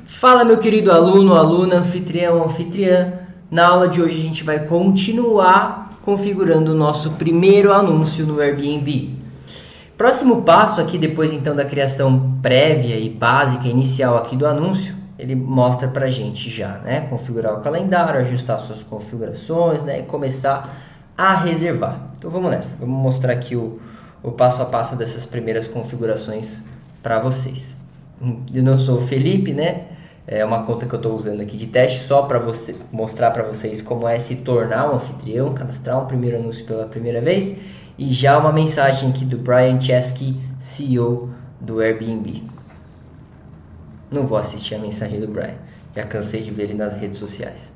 Fala, meu querido aluno, aluna, anfitrião, anfitriã. Na aula de hoje a gente vai continuar configurando o nosso primeiro anúncio no Airbnb. Próximo passo aqui, depois então da criação prévia e básica inicial aqui do anúncio, ele mostra pra gente já, né? Configurar o calendário, ajustar suas configurações, né? E começar a reservar. Então vamos nessa, vamos mostrar aqui o passo a passo dessas primeiras configurações para vocês. Eu não sou o Felipe, né? É uma conta que eu estou usando aqui de teste só para mostrar para vocês como é se tornar um anfitrião, cadastrar um primeiro anúncio pela primeira vez. E já uma mensagem aqui do Brian Chesky, CEO do Airbnb. Não vou assistir a mensagem do Brian, já cansei de ver ele nas redes sociais.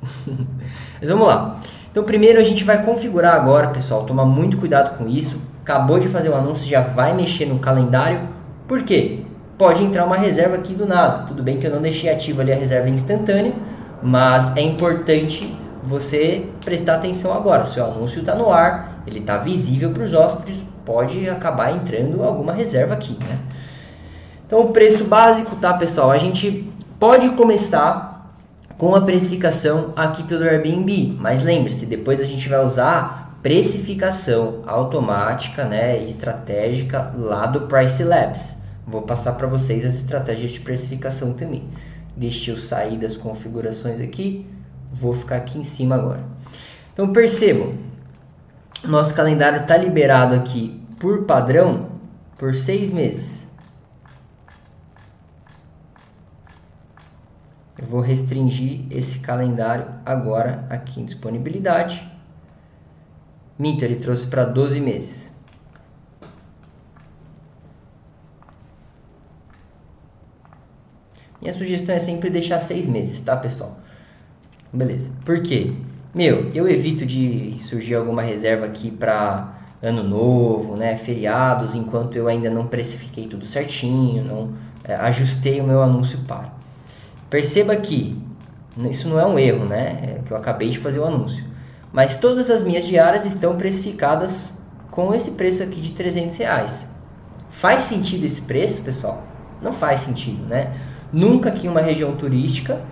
Mas vamos lá. Então primeiro a gente vai configurar agora, pessoal, tomar muito cuidado com isso. Acabou de fazer o anúncio, já vai mexer no calendário. Por quê? Pode entrar uma reserva aqui do nada. Tudo bem que eu não deixei ativo ali a reserva instantânea, mas é importante você prestar atenção agora. O seu anúncio está no ar, ele está visível para os hóspedes, pode acabar entrando alguma reserva aqui, né? Então o preço básico, tá, pessoal? A gente pode começar com a precificação aqui pelo Airbnb, mas lembre-se, depois a gente vai usar precificação automática, né, estratégica lá do Price Labs. Vou passar para vocês as estratégias de precificação também. Deixa eu sair das configurações aqui. Vou ficar aqui em cima agora. Então percebam, nosso calendário está liberado aqui por padrão por 6 meses. Eu vou restringir esse calendário agora aqui em disponibilidade. Minto, ele trouxe para 12 meses. Minha sugestão é sempre deixar 6 meses, tá, pessoal? Beleza. Por quê? Eu evito de surgir alguma reserva aqui para ano novo, né, feriados, enquanto eu ainda não precifiquei tudo certinho, não ajustei o meu anúncio para. Perceba que isso não é um erro, né? É que eu acabei de fazer o anúncio. Mas todas as minhas diárias estão precificadas com esse preço aqui de R$300. Faz sentido esse preço, pessoal? Não faz sentido, né? Nunca aqui em uma região turística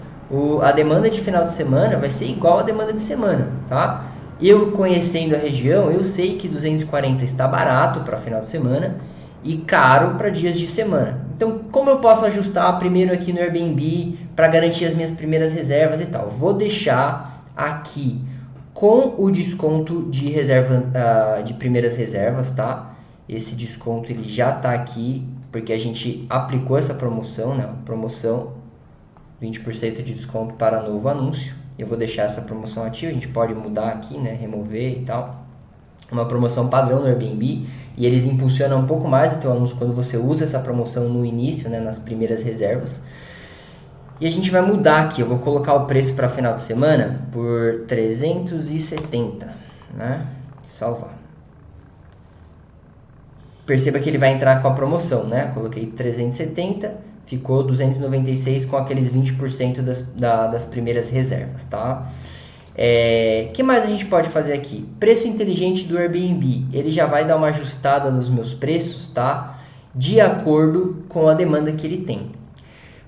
a demanda de final de semana vai ser igual à demanda de semana, tá? Eu conhecendo a região, eu sei que 240 está barato para final de semana e caro para dias de semana. Então, como eu posso ajustar primeiro aqui no Airbnb para garantir as minhas primeiras reservas e tal? Vou deixar aqui com o desconto de reserva de primeiras reservas, tá? Esse desconto ele já está aqui porque a gente aplicou essa promoção, né? Promoção 20% de desconto para novo anúncio. Eu vou deixar essa promoção ativa, a gente pode mudar aqui, né? Remover e tal. Uma promoção padrão no Airbnb e eles impulsionam um pouco mais o teu anúncio quando você usa essa promoção no início, né? Nas primeiras reservas. E a gente vai mudar aqui, eu vou colocar o preço para final de semana por 370, né? Salvar. Perceba que ele vai entrar com a promoção, né? Coloquei 370, ficou 296 com aqueles 20% das primeiras reservas, tá? Que mais a gente pode fazer aqui? Preço inteligente do Airbnb. Ele já vai dar uma ajustada nos meus preços, tá? De acordo com a demanda que ele tem.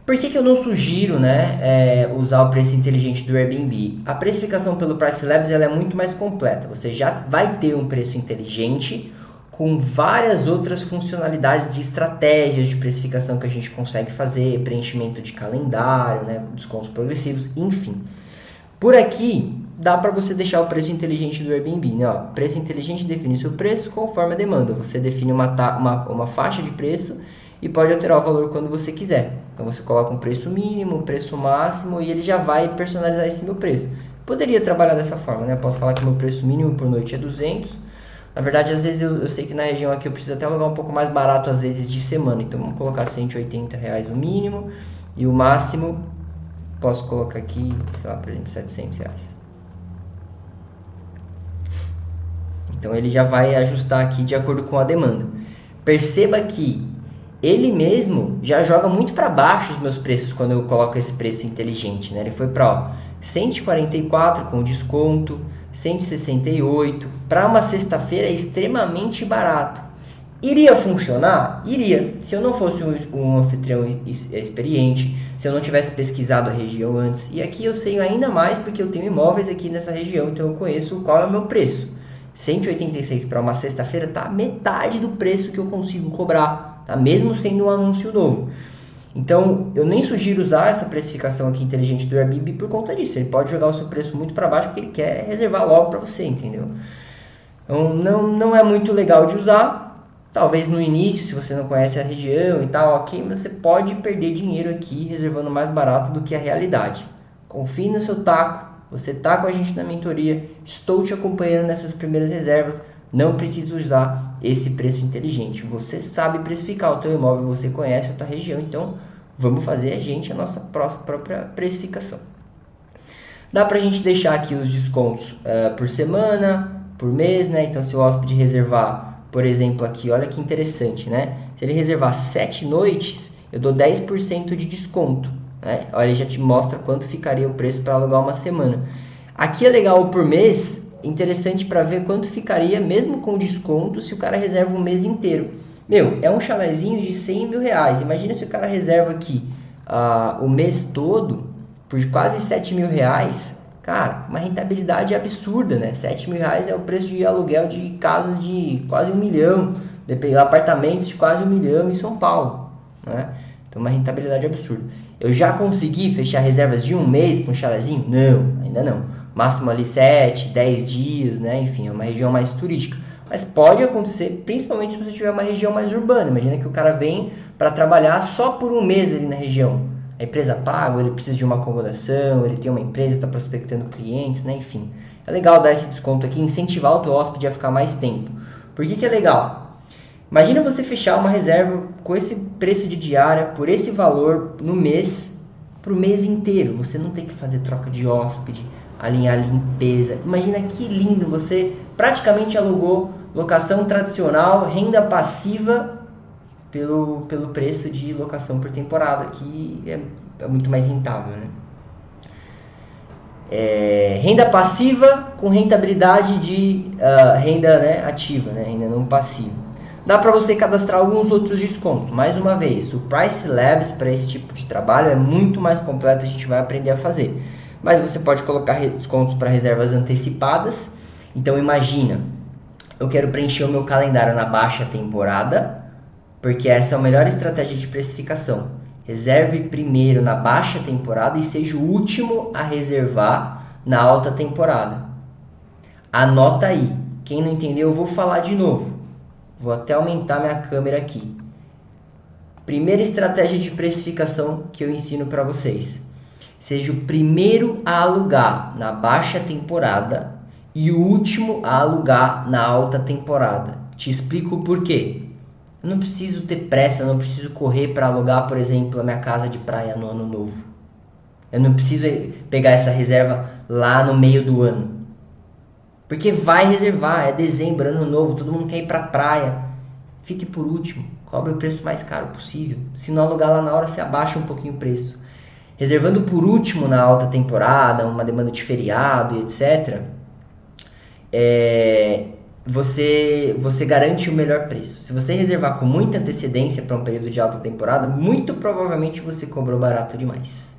Por que eu não sugiro, né, usar o preço inteligente do Airbnb? A precificação pelo Price Labs ela é muito mais completa. Você já vai ter um preço inteligente com várias outras funcionalidades de estratégias de precificação que a gente consegue fazer, preenchimento de calendário, né, descontos progressivos, enfim. Por aqui, dá para você deixar o preço inteligente do Airbnb, né? Ó, preço inteligente define o seu preço conforme a demanda. Você define uma faixa de preço e pode alterar o valor quando você quiser. Então você coloca um preço mínimo, um preço máximo e ele já vai personalizar esse meu preço. Poderia trabalhar dessa forma, né? Posso falar que meu preço mínimo por noite é 200. Na verdade, às vezes eu sei que na região aqui eu preciso até alugar um pouco mais barato, às vezes de semana. Então vamos colocar R$180 o mínimo e o máximo posso colocar aqui, sei lá, por exemplo, R$700. Então ele já vai ajustar aqui de acordo com a demanda. Perceba que ele mesmo já joga muito para baixo os meus preços quando eu coloco esse preço inteligente, né? Ele foi para 144 com desconto, 168. Para uma sexta-feira é extremamente barato. Iria funcionar? Iria. Se eu não fosse um anfitrião experiente, se eu não tivesse pesquisado a região antes. E aqui eu sei ainda mais porque eu tenho imóveis aqui nessa região, então eu conheço qual é o meu preço. 186 para uma sexta-feira tá metade do preço que eu consigo cobrar, tá? Mesmo sendo um anúncio novo. Então, eu nem sugiro usar essa precificação aqui inteligente do Airbnb por conta disso. Ele pode jogar o seu preço muito para baixo porque ele quer reservar logo para você, entendeu? Então, não é muito legal de usar. Talvez no início, se você não conhece a região e tal, ok, mas você pode perder dinheiro aqui reservando mais barato do que a realidade. Confie no seu taco, você está com a gente na mentoria, estou te acompanhando nessas primeiras reservas, não preciso usar esse preço inteligente. Você sabe precificar o teu imóvel, você conhece a tua região, então vamos fazer a nossa própria precificação. Dá para a gente deixar aqui os descontos por semana, por mês, né? Então se o hóspede reservar, por exemplo, aqui, olha que interessante, né? Se ele reservar 7 noites, eu dou 10% de desconto, né? Olha, ele já te mostra quanto ficaria o preço para alugar uma semana. Aqui é legal por mês, interessante para ver quanto ficaria, mesmo com desconto, se o cara reserva um mês inteiro. Meu, é um chalezinho de 100 mil reais. Imagina se o cara reserva aqui o mês todo por quase 7 mil reais. Cara, uma rentabilidade absurda, né? 7 mil reais é o preço de aluguel de casas de quase 1 milhão, apartamentos de quase 1 milhão em São Paulo, né? Então, uma rentabilidade absurda. Eu já consegui fechar reservas de um mês com um chalezinho? Não, ainda não. Máximo ali 7, 10 dias, né? Enfim, é uma região mais turística. Mas pode acontecer, principalmente se você tiver uma região mais urbana. Imagina que o cara vem para trabalhar só por um mês ali na região. A empresa paga, ele precisa de uma acomodação, ele tem uma empresa, está prospectando clientes, né? Enfim, é legal dar esse desconto aqui, incentivar o teu hóspede a ficar mais tempo. Por que é legal? Imagina você fechar uma reserva com esse preço de diária, por esse valor, no mês, para o mês inteiro. Você não tem que fazer troca de hóspede, alinhar limpeza. Imagina que lindo, você praticamente alugou locação tradicional, renda passiva, pelo preço de locação por temporada, que é muito mais rentável, né? Renda passiva com rentabilidade de renda, né, ativa, né, renda não passiva. Dá para você cadastrar alguns outros descontos. Mais uma vez, o Price Labs para esse tipo de trabalho é muito mais completo, a gente vai aprender a fazer. Mas você pode colocar descontos para reservas antecipadas. Então imagina, eu quero preencher o meu calendário na baixa temporada, porque essa é a melhor estratégia de precificação. Reserve primeiro na baixa temporada e seja o último a reservar na alta temporada. Anota aí. Quem não entendeu, eu vou falar de novo. Vou até aumentar minha câmera aqui. Primeira estratégia de precificação que eu ensino para vocês. Seja o primeiro a alugar na baixa temporada e o último a alugar na alta temporada. Te explico o porquê. Eu não preciso ter pressa, eu não preciso correr para alugar, por exemplo, a minha casa de praia no ano novo. Eu não preciso pegar essa reserva lá no meio do ano. Porque vai reservar, é dezembro, ano novo, todo mundo quer ir para a praia. Fique por último, cobre o preço mais caro possível. Se não alugar lá na hora, você abaixa um pouquinho o preço. Reservando por último na alta temporada, uma demanda de feriado e etc., você garante o melhor preço. Se você reservar com muita antecedência para um período de alta temporada, muito provavelmente você cobrou barato demais,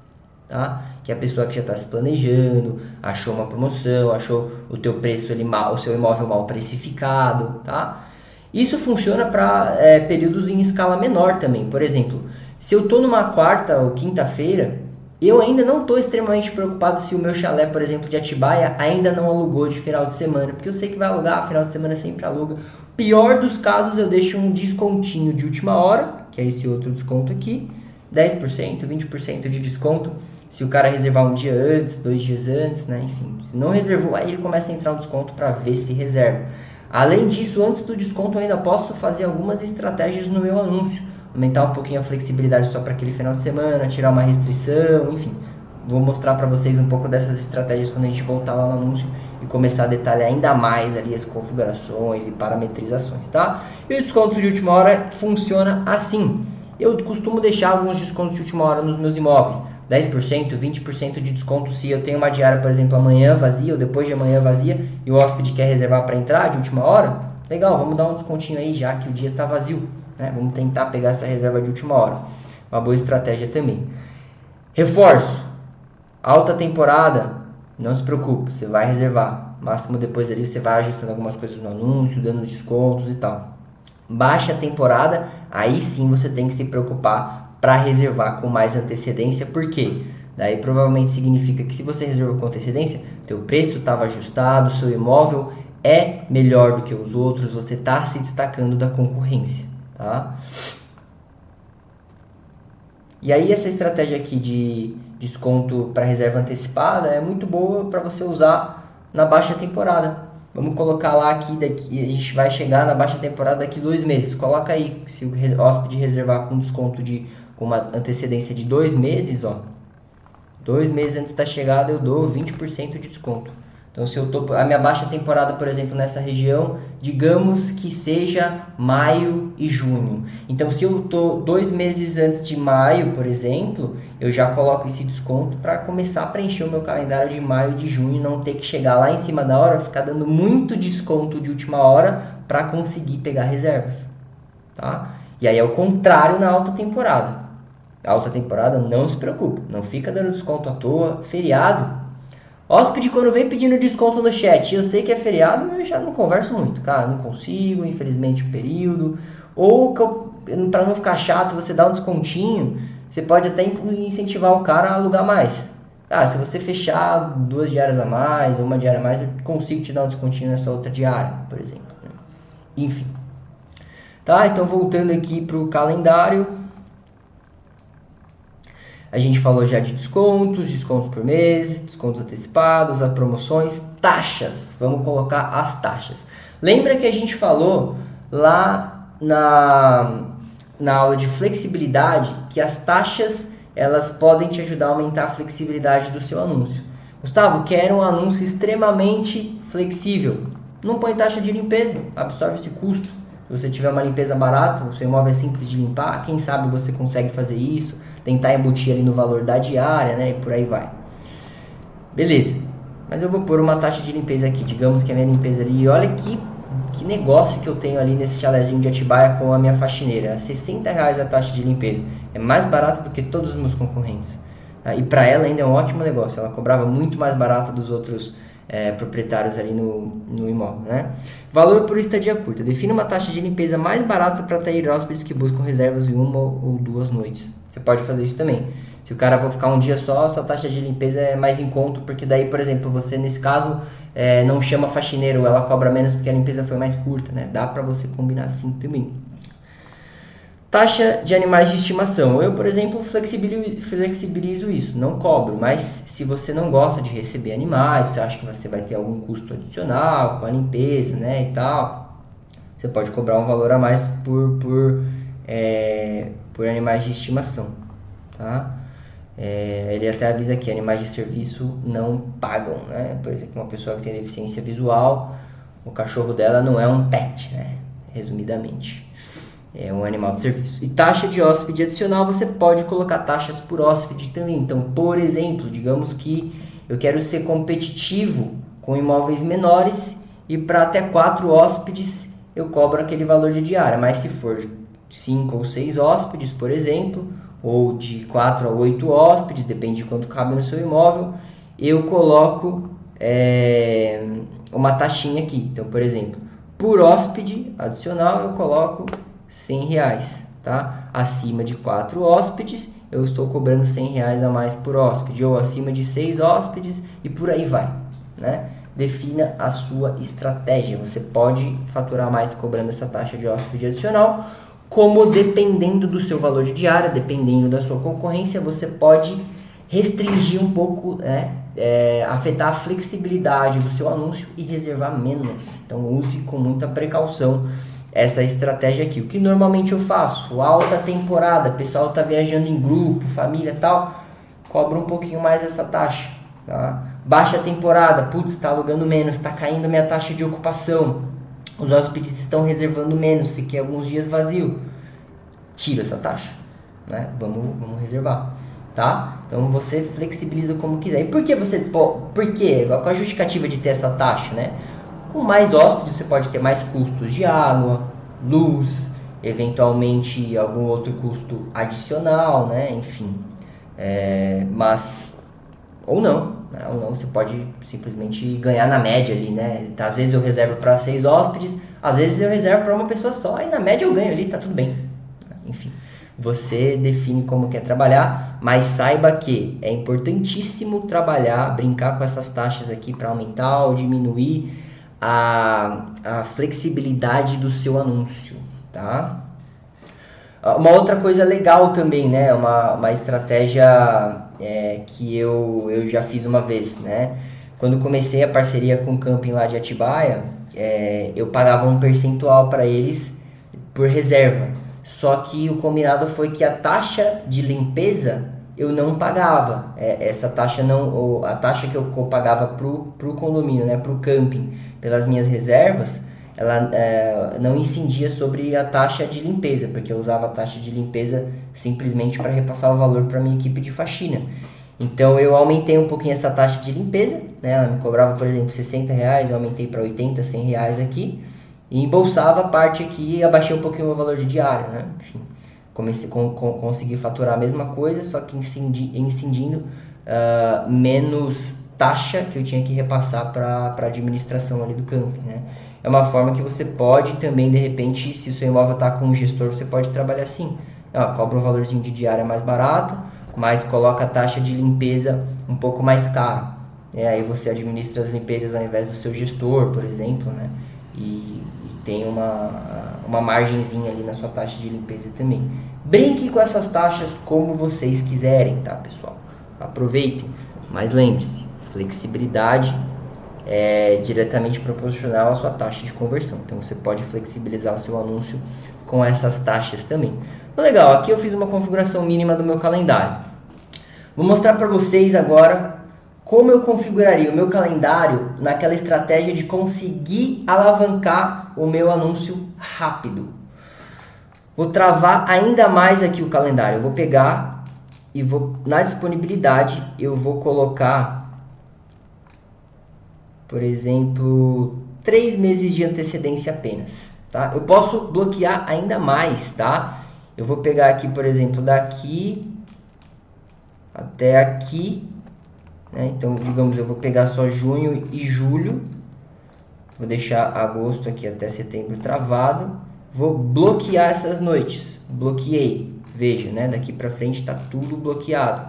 tá? Que é a pessoa que já está se planejando, achou uma promoção, achou o teu preço ali mal, o seu imóvel mal precificado, tá? Isso funciona para períodos em escala menor também. Por exemplo, se eu estou numa quarta ou quinta-feira, eu ainda não estou extremamente preocupado se o meu chalé, por exemplo, de Atibaia, ainda não alugou de final de semana, porque eu sei que vai alugar, final de semana sempre aluga. Pior dos casos, eu deixo um descontinho de última hora, que é esse outro desconto aqui, 10%, 20% de desconto, se o cara reservar um dia antes, 2 dias antes, né? Enfim, se não reservou, aí ele começa a entrar no desconto para ver se reserva. Além disso, antes do desconto, eu ainda posso fazer algumas estratégias no meu anúncio. Aumentar um pouquinho a flexibilidade só para aquele final de semana, tirar uma restrição, enfim. Vou mostrar para vocês um pouco dessas estratégias quando a gente voltar lá no anúncio e começar a detalhar ainda mais ali as configurações e parametrizações, tá? E o desconto de última hora funciona assim. Eu costumo deixar alguns descontos de última hora nos meus imóveis. 10%, 20% de desconto se eu tenho uma diária, por exemplo, amanhã vazia ou depois de amanhã vazia e o hóspede quer reservar para entrar de última hora. legal, vamos dar um descontinho aí já que o dia tá vazio, né? Vamos tentar pegar essa reserva de última hora. Uma boa estratégia também. Reforço, alta temporada, não se preocupe, você vai reservar. Máximo depois ali você vai ajustando algumas coisas no anúncio, dando descontos e tal. Baixa temporada, aí sim você tem que se preocupar para reservar com mais antecedência, por quê? Daí provavelmente significa que se você reservou com antecedência, teu preço estava ajustado, seu imóvel é melhor do que os outros, você está se destacando da concorrência, tá? E aí essa estratégia aqui de desconto para reserva antecipada é muito boa para você usar na baixa temporada. Vamos colocar lá aqui, daqui, a gente vai chegar na baixa temporada daqui 2 meses. Coloca aí, se o hóspede reservar com desconto com uma antecedência de 2 meses, ó. 2 meses antes da chegada eu dou 20% de desconto. Então, se eu tô a minha baixa temporada, por exemplo, nessa região, digamos que seja maio e junho. Então, se eu tô 2 meses antes de maio, por exemplo, eu já coloco esse desconto para começar a preencher o meu calendário de maio e de junho e não ter que chegar lá em cima da hora, ficar dando muito desconto de última hora para conseguir pegar reservas, tá? E aí é o contrário na alta temporada. A alta temporada, não se preocupe, não fica dando desconto à toa. Feriado, hóspede quando vem pedindo desconto no chat, eu sei que é feriado, eu já não converso muito, cara, não consigo, infelizmente o período, ou para não ficar chato, você dá um descontinho, você pode até incentivar o cara a alugar mais. Ah, se você fechar 2 diárias a mais, ou 1 diária a mais, eu consigo te dar um descontinho nessa outra diária, por exemplo, né? Enfim. Tá, então voltando aqui para o calendário, a gente falou já de descontos por mês, descontos antecipados, as promoções, taxas. Vamos colocar as taxas. Lembra que a gente falou lá na aula de flexibilidade que as taxas elas podem te ajudar a aumentar a flexibilidade do seu anúncio. Gustavo, quero um anúncio extremamente flexível. Não põe taxa de limpeza, absorve esse custo. Se você tiver uma limpeza barata, o seu imóvel é simples de limpar, quem sabe você consegue fazer isso, tentar embutir ali no valor da diária, né, e por aí vai. Beleza, mas eu vou pôr uma taxa de limpeza aqui, digamos que a minha limpeza ali, olha que negócio que eu tenho ali nesse chalezinho de Atibaia com a minha faxineira, R$60 a taxa de limpeza, é mais barato do que todos os meus concorrentes, tá? E para ela ainda é um ótimo negócio, ela cobrava muito mais barato dos outros proprietários ali no imóvel, né? Valor por estadia curta. Defina uma taxa de limpeza mais barata para atrair hóspedes que buscam reservas em 1 ou 2 noites. Você pode fazer isso também. Se o cara for ficar um dia só, sua taxa de limpeza é mais em conta, porque daí, por exemplo, você nesse caso não chama faxineiro, ela cobra menos porque a limpeza foi mais curta, né? Dá para você combinar assim também. Taxa de animais de estimação. Eu, por exemplo, flexibilizo isso, não cobro, mas se você não gosta de receber animais, você acha que você vai ter algum custo adicional com a limpeza, né, e tal, você pode cobrar um valor a mais por animais de estimação, tá? Ele até avisa que animais de serviço não pagam, né? Por exemplo, uma pessoa que tem deficiência visual, o cachorro dela não é um pet, né? Resumidamente. É um animal de serviço. E taxa de hóspede adicional, você pode colocar taxas por hóspede também. Então, por exemplo, digamos que eu quero ser competitivo com imóveis menores e para até 4 hóspedes eu cobro aquele valor de diária. Mas se for 5 ou 6 hóspedes, por exemplo, ou de 4 a 8 hóspedes, depende de quanto cabe no seu imóvel, eu coloco uma taxinha aqui. Então, por exemplo, por hóspede adicional eu coloco R$100, tá? Acima de 4 hóspedes, eu estou cobrando R$100 a mais por hóspede, ou acima de 6 hóspedes e por aí vai, né? Defina a sua estratégia. Você pode faturar mais cobrando essa taxa de hóspede adicional, como dependendo do seu valor de diária, dependendo da sua concorrência, você pode restringir um pouco, né? Afetar a flexibilidade do seu anúncio e reservar menos. Então use com muita precaução essa estratégia aqui. O que normalmente eu faço? Alta temporada, o pessoal está viajando em grupo, família e tal, cobra um pouquinho mais essa taxa, tá? Baixa temporada, putz, está alugando menos, está caindo minha taxa de ocupação, os hóspedes estão reservando menos, fiquei alguns dias vazio, tira essa taxa, né? Vamos reservar, tá? Então você flexibiliza como quiser. E por que qual a justificativa de ter essa taxa, né? Com mais hóspedes você pode ter mais custos de água, luz, eventualmente algum outro custo adicional, né? Enfim, mas ou não, né? Ou não, você pode simplesmente ganhar na média ali, né? Às vezes eu reservo para 6 hóspedes, às vezes eu reservo para uma pessoa só e na média eu ganho ali, tá tudo bem. Enfim, você define como quer trabalhar, mas saiba que é importantíssimo trabalhar, brincar com essas taxas aqui para aumentar ou diminuir a flexibilidade do seu anúncio, tá? Uma outra coisa legal também, né? Uma estratégia que eu já fiz uma vez, né? Quando comecei a parceria com o camping lá de Atibaia, eu pagava um percentual para eles por reserva. Só que o combinado foi que a taxa de limpeza eu não pagava. Essa taxa não, a taxa que eu pagava pro condomínio, né? Pro camping, pelas minhas reservas, ela não incidia sobre a taxa de limpeza, porque eu usava a taxa de limpeza simplesmente para repassar o valor para minha equipe de faxina. Então eu aumentei um pouquinho essa taxa de limpeza, né? Ela me cobrava, por exemplo, R$60, eu aumentei para 80, R$100 aqui, e embolsava a parte aqui e abaixei um pouquinho o valor de diária, né? Enfim, consegui faturar a mesma coisa, só que incidindo menos taxa que eu tinha que repassar para a administração ali do camping, né? É uma forma que você pode também, de repente, se o seu imóvel está com um gestor, você pode trabalhar assim. Cobra um valorzinho de diária mais barato, mas coloca a taxa de limpeza um pouco mais cara. Aí você administra as limpezas ao invés do seu gestor, por exemplo, né? E tem uma margenzinha ali na sua taxa de limpeza também. Brinque com essas taxas como vocês quiserem, tá, pessoal? Aproveitem, mas lembre-se, flexibilidade é diretamente proporcional à sua taxa de conversão. Então você pode flexibilizar o seu anúncio com essas taxas também. Então, legal, aqui eu fiz uma configuração mínima do meu calendário. Vou mostrar para vocês agora como eu configuraria o meu calendário naquela estratégia de conseguir alavancar o meu anúncio rápido. Vou travar ainda mais aqui o calendário. Eu vou pegar e vou na disponibilidade eu vou colocar, por exemplo, 3 meses de antecedência apenas, tá? Eu posso bloquear ainda mais, tá? Eu vou pegar aqui, por exemplo, daqui até aqui, né? Então, digamos, eu vou pegar só junho e julho. Vou deixar agosto aqui até setembro travado. Vou bloquear essas noites. Bloqueei. Veja, né? Daqui para frente tá tudo bloqueado.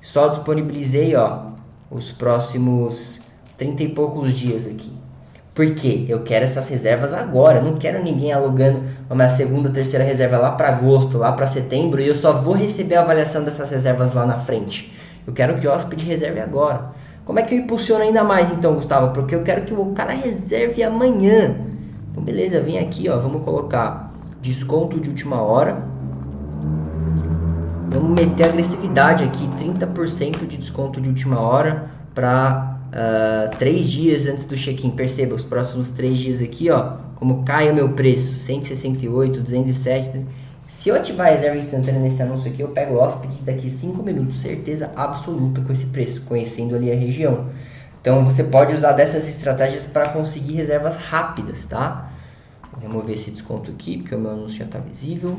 Só disponibilizei, ó, os próximos 30 e poucos dias aqui. Por quê? Eu quero essas reservas agora. Eu não quero ninguém alugando a minha segunda, terceira reserva lá para agosto, lá para setembro, e eu só vou receber a avaliação dessas reservas lá na frente. Eu quero que o hóspede reserve agora. Como é que eu impulsiono ainda mais então, Gustavo? Porque eu quero que o cara reserve amanhã. Então beleza, vem aqui, ó, vamos colocar desconto de última hora. Vamos meter agressividade aqui, 30% de desconto de última hora para 3 dias antes do check-in. Perceba, os próximos 3 dias aqui, ó, como cai o meu preço, 168, 207. Se eu ativar a reserva instantânea nesse anúncio aqui, eu pego o hóspede daqui 5 minutos, certeza absoluta com esse preço, conhecendo ali a região. Então você pode usar dessas estratégias para conseguir reservas rápidas, tá? Vou remover esse desconto aqui, porque o meu anúncio já está visível.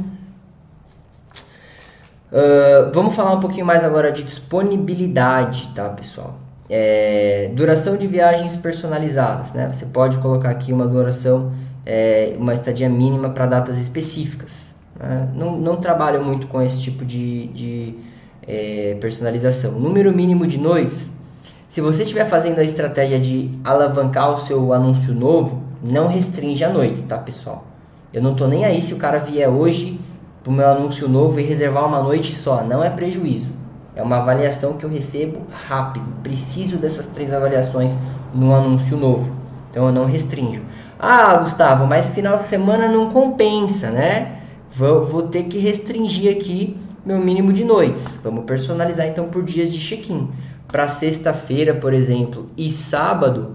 Vamos falar um pouquinho mais agora de disponibilidade, tá, pessoal? Duração de viagens personalizadas, né? Você pode colocar aqui uma duração, uma estadia mínima para datas específicas. Né? Não trabalho muito com esse tipo de personalização. Número mínimo de noites. Se você estiver fazendo a estratégia de alavancar o seu anúncio novo, não restringe a noite, tá, pessoal? Eu não tô nem aí se o cara vier hoje pro meu anúncio novo e reservar uma noite só, não é prejuízo. É uma avaliação que eu recebo rápido. Preciso dessas 3 avaliações no anúncio novo. Então eu não restringo. Ah, Gustavo, mas final de semana não compensa, né? Vou ter que restringir aqui meu mínimo de noites. Vamos personalizar então por dias de check-in. Para sexta-feira, por exemplo, e sábado,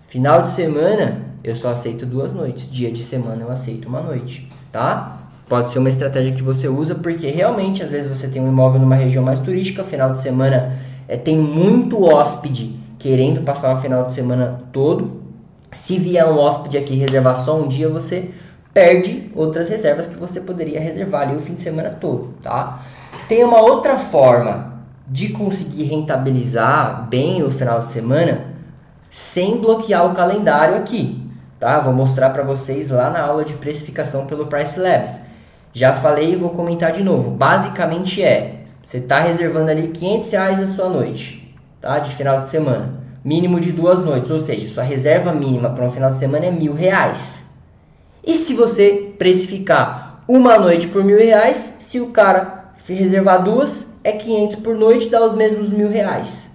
final de semana, eu só aceito 2 noites. Dia de semana eu aceito 1 noite, tá? Pode ser uma estratégia que você usa, porque realmente, às vezes, você tem um imóvel numa região mais turística, final de semana tem muito hóspede querendo passar o final de semana todo, Se vier um hóspede aqui reservar só um dia, você perde outras reservas que você poderia reservar ali o fim de semana todo, tá? Tem uma outra forma de conseguir rentabilizar bem o final de semana sem bloquear o calendário aqui, tá? Vou mostrar para vocês lá na aula de precificação pelo Price Labs. Já falei e vou comentar de novo. Basicamente você está reservando ali R$500 a sua noite, tá? De final de semana, mínimo de 2 noites, ou seja, sua reserva mínima para um final de semana é R$1.000. E se você precificar uma noite por R$1.000, se o cara reservar 2, é 500 por noite, dá os mesmos R$1.000.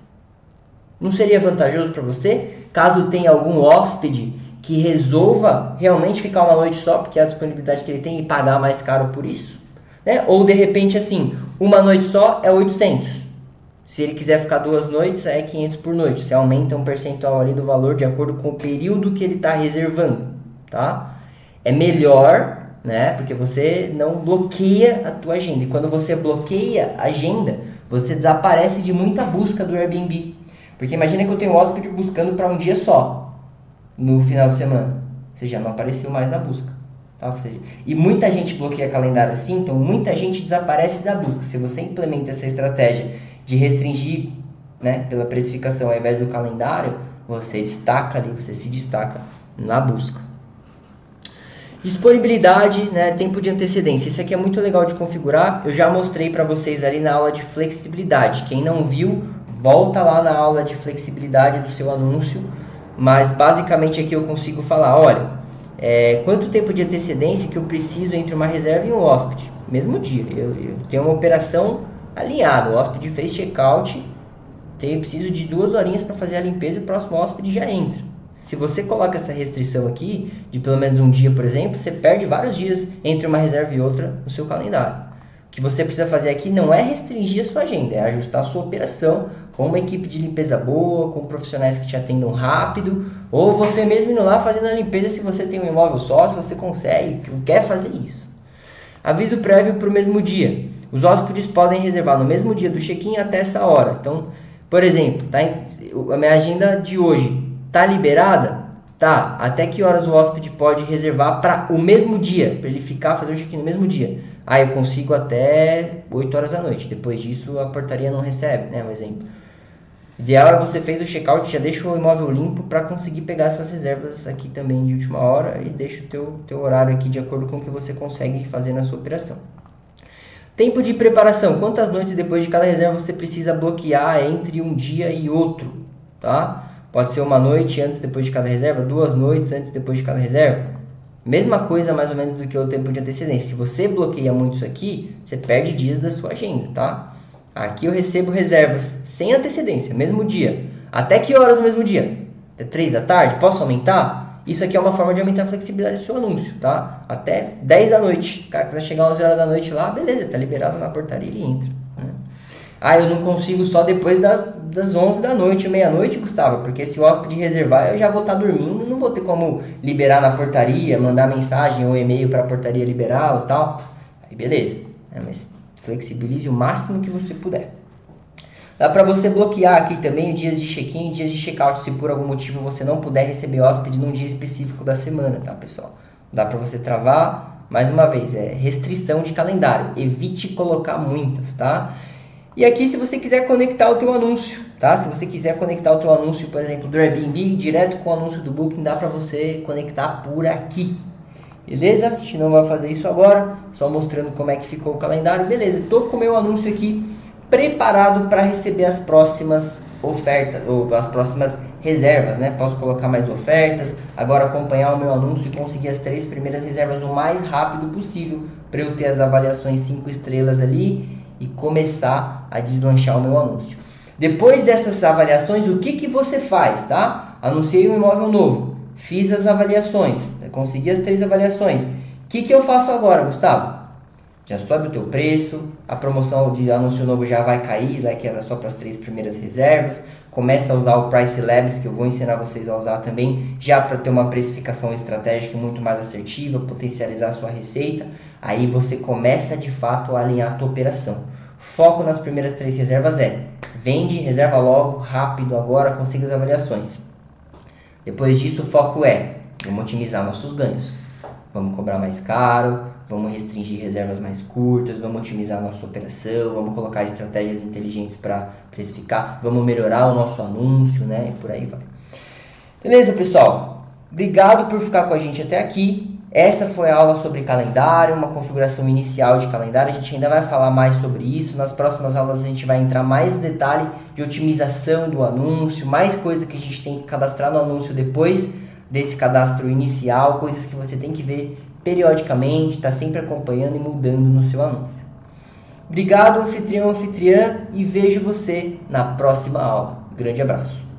Não seria vantajoso para você, caso tenha algum hóspede que resolva realmente ficar uma noite só, porque é a disponibilidade que ele tem, e pagar mais caro por isso? Né? Ou de repente assim, uma noite só é 800. Se ele quiser ficar 2 noites, é 500 por noite. Você aumenta um percentual ali do valor de acordo com o período que ele está reservando, tá? É melhor, né? Porque você não bloqueia a tua agenda. E quando você bloqueia a agenda, você desaparece de muita busca do Airbnb. Porque imagina que eu tenho um hóspede buscando para um dia só, no final de semana. Você já não apareceu mais na busca. Tá? Ou seja, e muita gente bloqueia calendário assim, então muita gente desaparece da busca. Se você implementa essa estratégia de restringir, né, pela precificação ao invés do calendário, você destaca ali, você se destaca na busca. Disponibilidade, né, tempo de antecedência. Isso aqui é muito legal de configurar. Eu já mostrei para vocês ali na aula de flexibilidade. Quem não viu, volta lá na aula de flexibilidade do seu anúncio. Mas basicamente aqui eu consigo falar, olha, quanto tempo de antecedência que eu preciso entre uma reserva e um hóspede? Mesmo dia. Eu tenho uma operação alinhada. O hóspede fez check-out, eu preciso de 2 horinhas para fazer a limpeza e o próximo hóspede já entra. Se você coloca essa restrição aqui, de pelo menos um dia, por exemplo, você perde vários dias entre uma reserva e outra no seu calendário. O que você precisa fazer aqui não é restringir a sua agenda, é ajustar a sua operação com uma equipe de limpeza boa, com profissionais que te atendam rápido, ou você mesmo indo lá fazendo a limpeza se você tem um imóvel só, se você consegue, quer fazer isso. Aviso prévio para o mesmo dia. Os hóspedes podem reservar no mesmo dia do check-in até essa hora. Então, por exemplo, a minha agenda de hoje tá liberada? Tá. Até que horas o hóspede pode reservar para o mesmo dia? Para ele fazer o check-in no mesmo dia. Eu consigo até 8 horas da noite. Depois disso, a portaria não recebe, né? Um exemplo. O ideal é você fez o check-out, já deixa o imóvel limpo para conseguir pegar essas reservas aqui também de última hora e deixa o teu horário aqui de acordo com o que você consegue fazer na sua operação. Tempo de preparação. Quantas noites depois de cada reserva você precisa bloquear entre um dia e outro, tá? Pode ser uma noite antes e depois de cada reserva, 2 noites antes e depois de cada reserva. Mesma coisa mais ou menos do que o tempo de antecedência. Se você bloqueia muito isso aqui, você perde dias da sua agenda, tá? Aqui eu recebo reservas sem antecedência, mesmo dia. Até que horas no mesmo dia? Até 3 da tarde? Posso aumentar? Isso aqui é uma forma de aumentar a flexibilidade do seu anúncio, tá? Até 10 da noite. O cara quiser chegar 11 horas da noite lá, beleza, tá liberado na portaria e ele entra, né? Eu não consigo só depois das 11 da noite, meia-noite, Gustavo, porque se o hóspede reservar, eu já vou estar dormindo, não vou ter como liberar na portaria, mandar mensagem ou e-mail para a portaria liberá-lo e tal. Aí beleza, mas flexibilize o máximo que você puder. Dá para você bloquear aqui também dias de check-in e dias de check-out, se por algum motivo você não puder receber hóspede num dia específico da semana, tá, pessoal? Dá para você travar, mais uma vez, restrição de calendário, evite colocar muitas, tá? E aqui, se você quiser conectar o teu anúncio, tá? Se você quiser conectar o teu anúncio, por exemplo, do Airbnb, direto com o anúncio do Booking, dá para você conectar por aqui. Beleza? A gente não vai fazer isso agora, só mostrando como é que ficou o calendário. Beleza, estou com o meu anúncio aqui preparado para receber as próximas ofertas, ou as próximas reservas, né? Posso colocar mais ofertas, agora acompanhar o meu anúncio e conseguir as 3 primeiras reservas o mais rápido possível, para eu ter as avaliações 5 estrelas ali e começar a deslanchar o meu anúncio. Depois dessas avaliações, o que você faz, tá? Anunciei um imóvel novo, fiz as avaliações, consegui as 3 avaliações. O que eu faço agora, Gustavo? Já sobe o teu preço, a promoção de anúncio novo já vai cair, que era só para as 3 primeiras reservas. Começa a usar o Price Labs, que eu vou ensinar vocês a usar também, já para ter uma precificação estratégica muito mais assertiva, potencializar a sua receita. Aí você começa de fato a alinhar a tua operação. Foco nas primeiras 3 reservas vende, reserva logo, rápido agora, consiga as avaliações. Depois disso, o foco é, vamos otimizar nossos ganhos. Vamos cobrar mais caro, vamos restringir reservas mais curtas, vamos otimizar a nossa operação, vamos colocar estratégias inteligentes para precificar, vamos melhorar o nosso anúncio, né? E por aí vai. Beleza, pessoal? Obrigado por ficar com a gente até aqui. Essa foi a aula sobre calendário, uma configuração inicial de calendário. A gente ainda vai falar mais sobre isso. Nas próximas aulas a gente vai entrar mais no detalhe de otimização do anúncio, mais coisa que a gente tem que cadastrar no anúncio depois desse cadastro inicial, coisas que você tem que ver periodicamente, está sempre acompanhando e mudando no seu anúncio. Obrigado, anfitrião, anfitriã, e vejo você na próxima aula. Grande abraço.